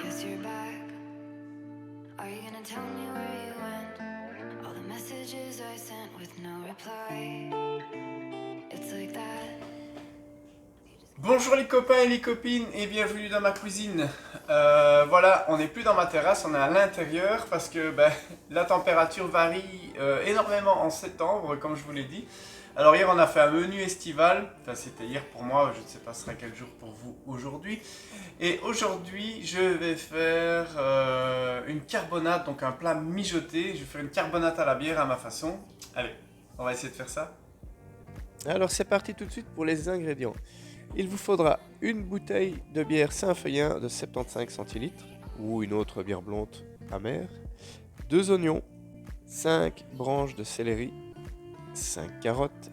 guess you're back. Are you gonna tell me where you went? All the messages I sent with no reply. It's like that. Bonjour les copains et les copines et bienvenue dans ma cuisine. Voilà, on n'est plus dans ma terrasse, on est à l'intérieur parce que la température varie énormément en septembre, comme je vous l'ai dit. Alors hier on a fait un menu estival, enfin c'était hier pour moi, je ne sais pas ce sera quel jour pour vous aujourd'hui. Et aujourd'hui je vais faire une carbonate, donc un plat mijoté. Je vais faire une carbonate à la bière à ma façon. Allez, on va essayer de faire ça. Alors c'est parti tout de suite pour les ingrédients. Il vous faudra une bouteille de bière Saint-Feuillin de 75 centilitres ou une autre bière blonde amère, 2 oignons, 5 branches de céleri, 5 carottes,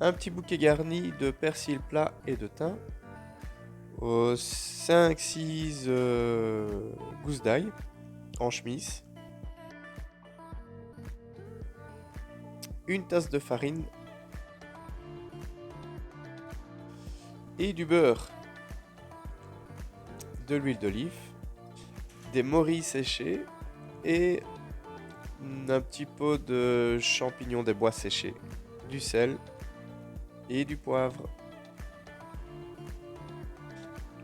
un petit bouquet garni de persil plat et de thym, 5-6 gousses d'ail en chemise, une tasse de farine et du beurre, de l'huile d'olive, des morilles séchées et un petit pot de champignons des bois séchés, du sel et du poivre.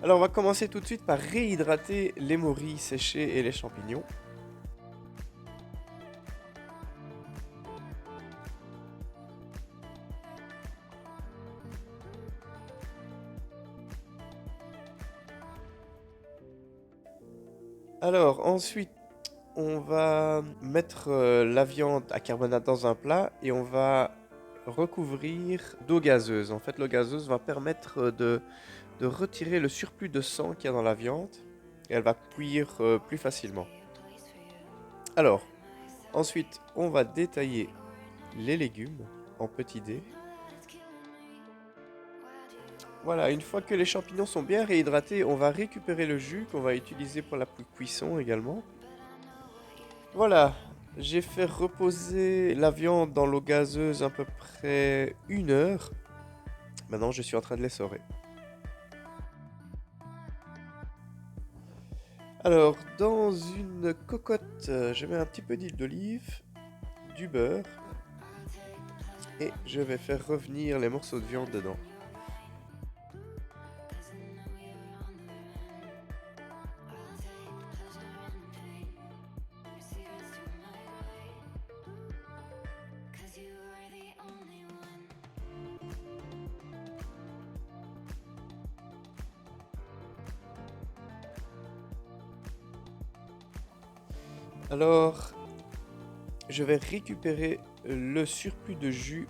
Alors on va commencer tout de suite par réhydrater les morilles séchées et les champignons. Alors ensuite, on va mettre la viande à carbonate dans un plat et on va recouvrir d'eau gazeuse. En fait, l'eau gazeuse va permettre de retirer le surplus de sang qu'il y a dans la viande et elle va cuire plus facilement. Alors, ensuite, on va détailler les légumes en petits dés. Voilà, une fois que les champignons sont bien réhydratés, on va récupérer le jus qu'on va utiliser pour la cuisson également. Voilà, j'ai fait reposer la viande dans l'eau gazeuse à peu près 1 heure. Maintenant, je suis en train de l'essorer. Alors, dans une cocotte, je mets un petit peu d'huile d'olive, du beurre et je vais faire revenir les morceaux de viande dedans. Alors, je vais récupérer le surplus de jus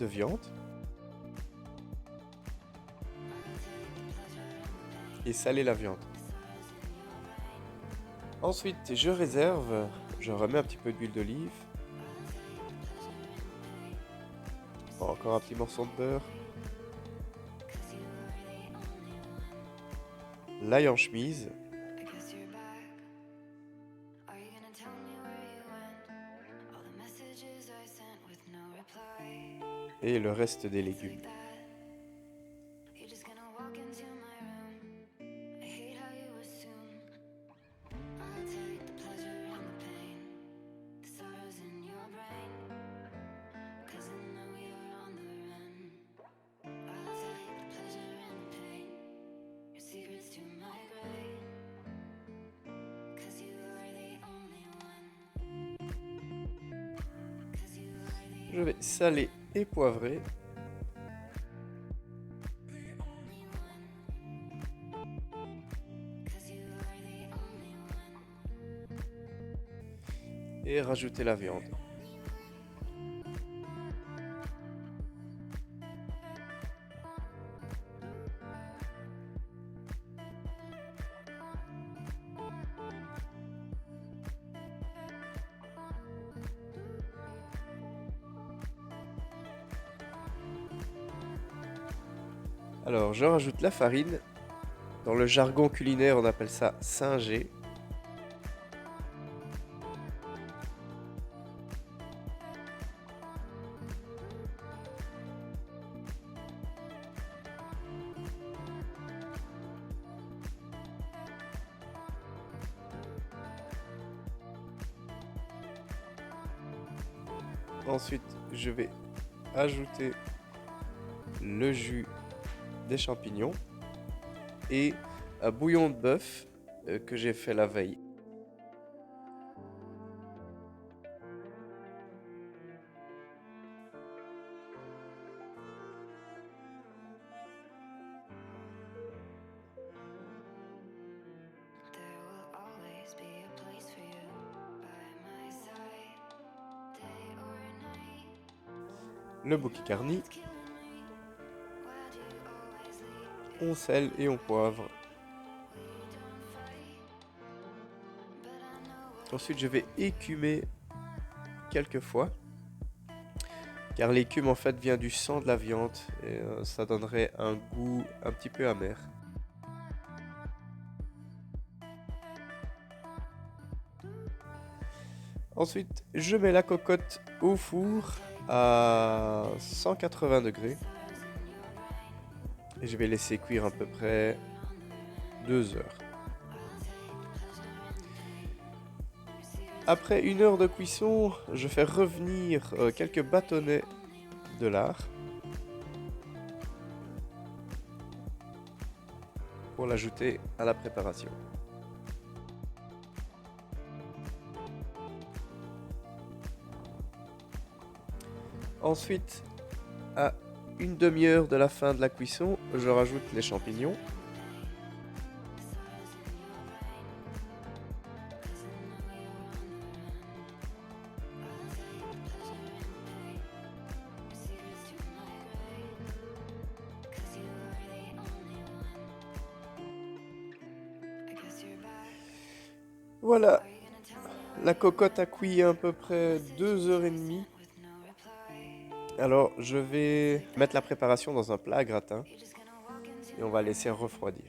de viande et saler la viande. Ensuite, je réserve, je remets un petit peu d'huile d'olive. Encore un petit morceau de beurre. L'ail en chemise. Et le reste des légumes. Je vais saler et poivrer. Et rajouter la viande. Alors, je rajoute la farine. Dans le jargon culinaire, on appelle ça singer. Ensuite, je vais ajouter le jus des champignons et un bouillon de bœuf que j'ai fait la veille. There will always be a place for you by my side, day or night. Le bouquet garni, It's killing me. Why do you always leave? on sel et on poivre. We don't fight, but I know Ensuite, je vais écumer quelques fois. Car l'écume en fait vient du sang de la viande et ça donnerait un goût un petit peu amer. Ensuite, je mets la cocotte au four à 180 degrés. Et je vais laisser cuire à peu près 2 heures. Après 1 heure de cuisson, je fais revenir quelques bâtonnets de lard pour l'ajouter à la préparation. Ensuite, à une demi-heure de la fin de la cuisson, je rajoute les champignons. Voilà, la cocotte a cuit à peu près 2h30. Alors, je vais mettre la préparation dans un plat à gratin et on va laisser refroidir.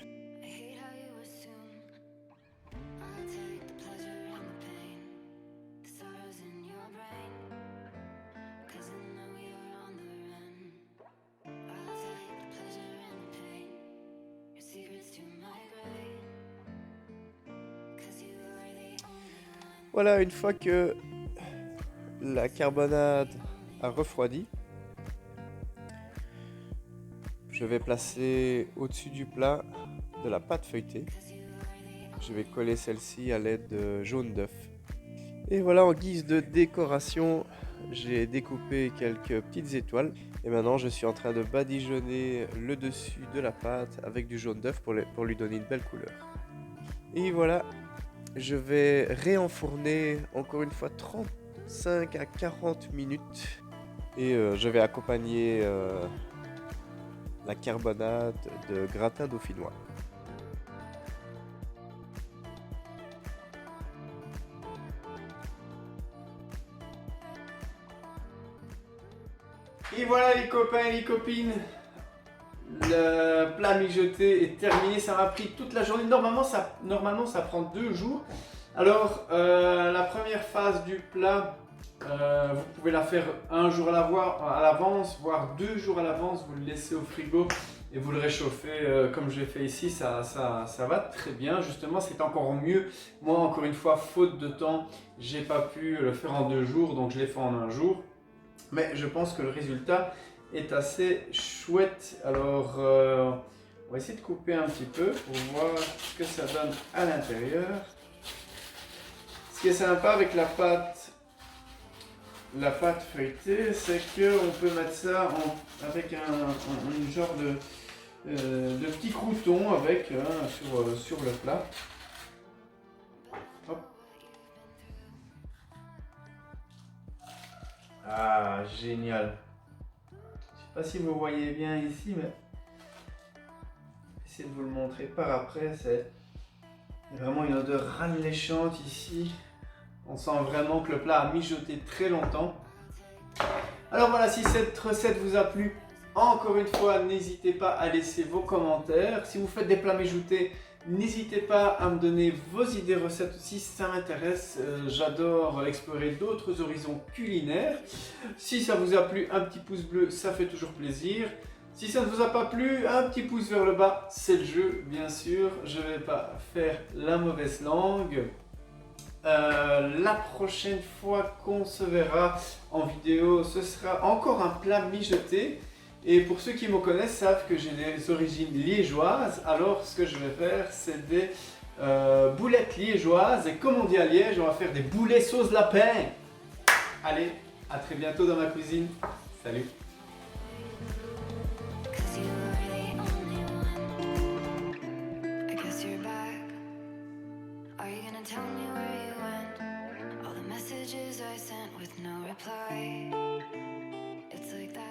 Voilà, une fois que la carbonade a refroidi, je vais placer au-dessus du plat de la pâte feuilletée. Je vais coller celle-ci à l'aide de jaune d'œuf. Et voilà, en guise de décoration, j'ai découpé quelques petites étoiles. Et maintenant, je suis en train de badigeonner le dessus de la pâte avec du jaune d'œuf pour lui donner une belle couleur. Et voilà, je vais réenfourner encore une fois 35 à 40 minutes. Et je vais accompagner la carbonade de gratin dauphinois. Et voilà les copains et les copines, le plat mijoté est terminé, ça m'a pris toute la journée, normalement ça prend 2 jours. Alors la première phase du plat, vous pouvez la faire un jour à l'avance, voire 2 jours à l'avance, vous le laissez au frigo et vous le réchauffez comme je l'ai fait ici, ça va très bien, justement c'est encore mieux. Moi encore une fois, faute de temps, j'ai pas pu le faire en 2 jours, donc je l'ai fait en 1 jour. Mais je pense que le résultat est assez chouette. Alors, on va essayer de couper un petit peu pour voir ce que ça donne à l'intérieur. Ce qui est sympa avec la pâte feuilletée, c'est qu'on peut mettre ça avec un genre de petit crouton avec, sur le plat. Hop. Ah, génial. Je sais pas si vous voyez bien ici, mais j'essaie de vous le montrer par après. C'est vraiment une odeur alléchante ici. On sent vraiment que le plat a mijoté très longtemps. Alors voilà, si cette recette vous a plu, encore une fois, n'hésitez pas à laisser vos commentaires. Si vous faites des plats mijotés, n'hésitez pas à me donner vos idées recettes aussi, ça m'intéresse. J'adore explorer d'autres horizons culinaires. Si ça vous a plu, un petit pouce bleu, ça fait toujours plaisir. Si ça ne vous a pas plu, un petit pouce vers le bas, c'est le jeu, bien sûr. Je ne vais pas faire la mauvaise langue. La prochaine fois qu'on se verra en vidéo, ce sera encore un plat mijoté. Et pour ceux qui me connaissent savent que j'ai des origines liégeoises. Alors ce que je vais faire, c'est des boulettes liégeoises. Et comme on dit à Liège, on va faire des boulets sauce lapin. Allez, à très bientôt dans ma cuisine. Salut! 'Cause you were the only one. I guess you're back. Are you gonna tell me where you went? All the messages I sent with no reply. It's like that.